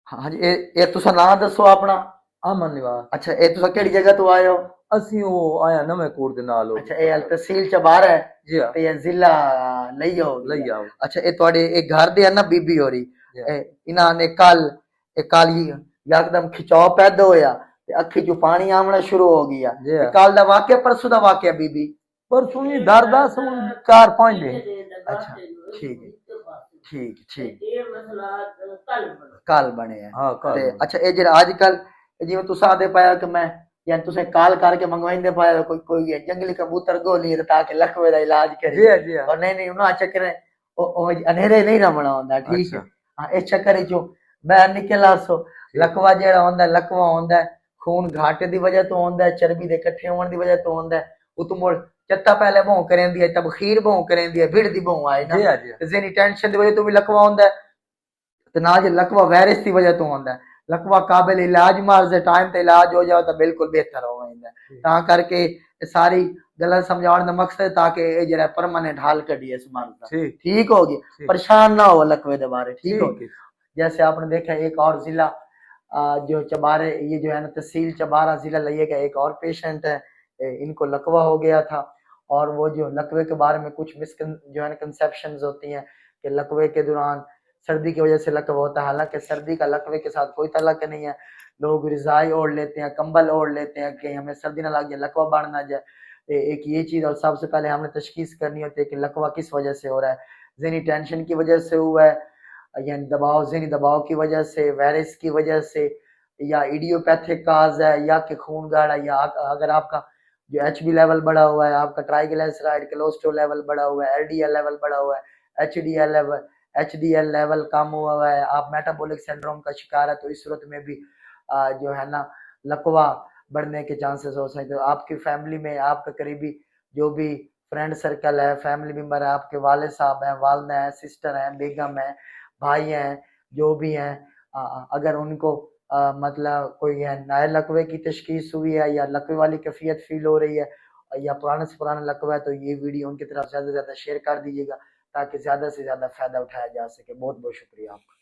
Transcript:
ہاں جی یہ تسا نام دسو اپنا؟ امن نواز۔ اچھا یہ تسا کیڑی جگہ تو آئے ہو؟ اسی وہ آیا نویں کوٹ دے نال ہو۔ اچھا یہ تحصیل چبار ہے جی ہاں تے یہ ضلع لئی ہو لئی آؤ۔ اچھا یہ تواڈے ایک گھر دے ہے نا بی بی ہو رہی جی ہاں انہاں نے کل یکدم کھچاؤ پیدا ہویا تے اکھی جو پانی آمنا شروع ہو گیا جی ہاں۔ کل دا واقعہ پرسوں دا واقعہ بی بی؟ پرسوں ہی درد سن 4-5 دن۔ اچھا ٹھیک ہے ٹھیک ٹھیک کل بنے ہیں ہاں کل۔ اچھا یہ جڑا اج کل جی تسا دے پایا کہ میں یعنی تسے کال کر کے منگوائندے پایا کوئی جنگلی کبوتر گولی تاکہ لکوے دا علاج کرے جی ہاں جی ہاں۔ اور نہیں انہاں چکر او انہیرے نہیں رمنا ہوندا ٹھیک ہے ہاں اس چکر جو میں نکلا سو لکوا جڑا ہوندا لکوا ہوندا خون گھاٹے دی وجہ تو ہوندا ہے چربی دے کٹھے ہون دی وجہ تو ہوندا ہے او تو مڑ چتا پہلے بھوں کریں ہے تبخیر بھوں کریں ہے بھڑ دی بھوں آئے نا ذہنی ٹینشن دی وجہ تو بھی لکوا ہوندا ہے تے نہ جے لکوا وائرس دی وجہ تو ہوندا ہے لکوا قابل علاج مرض ہے ٹائم تے علاج ہو جائے تو بالکل بہتر ہو جائے تا کر کے ساری گلاں سمجھاؤن دا مقصد ہے تاکہ اے جڑا پرماننٹ حل کڈی اس مرض دا ٹھیک ہو گیا پریشان نہ ہو لکوے دے بارے ٹھیک ہو گیا جیسے آپ نے دیکھا ایک اور ضلع جو چبارے یہ جو ہے نا تحصیل چبارہ ضلع لئیے کا ایک اور پیشنٹ ہے ان کو لکوا ہو گیا تھا اور وہ جو لکوے کے بارے میں کچھ جو ہے نا کنسیپشنز ہوتی ہیں کہ لکوے کے دوران سردی کی وجہ سے لکوا ہوتا ہے حالانکہ سردی کا لکوے کے ساتھ کوئی تعلق نہیں ہے لوگ رضائی اوڑھ لیتے ہیں کمبل اوڑھ لیتے ہیں کہ ہمیں سردی نہ لگ جائے لکوا بڑھ نہ جائے ایک یہ چیز اور سب سے پہلے ہم نے تشخیص کرنی ہوتی ہے کہ لکوا کس وجہ سے ہو رہا ہے ذہنی ٹینشن کی وجہ سے ہوا ہے یعنی دباؤ ذہنی دباؤ کی وجہ سے وائرس کی وجہ سے یا ایڈیوپیتھک کاز ہے یا کہ خون گاڑھا یا اگر آپ کا جو ایچ بی لیول بڑھا ہوا ہے آپ کا ٹرائیگلسرائڈ کولیسٹرول لیول بڑھا ہوا ہے ایل ڈی ایل لیول بڑھا ہوا ہے ایچ ڈی ایل لیول کم ہوا ہے آپ میٹابولک سنڈروم کا شکار ہے تو اس صورت میں بھی جو ہے نا لکوا بڑھنے کے چانسز ہو سکتے آپ کی فیملی میں آپ کا قریبی جو بھی فرینڈ سرکل ہے فیملی ممبر ہے آپ کے والد صاحب ہیں والدہ ہیں سسٹر ہیں بیگم ہیں بھائی ہیں جو بھی ہیں اگر ان کو مطلب کوئی نئے لکوے کی تشخیص ہوئی ہے یا لکوے والی کیفیت فیل ہو رہی ہے یا پرانے سے پرانا لکوہ ہے تو یہ ویڈیو ان کی طرف زیادہ سے زیادہ شیئر کر دیجیے گا تاکہ زیادہ سے زیادہ فائدہ اٹھایا جا سکے بہت بہت شکریہ آپ کا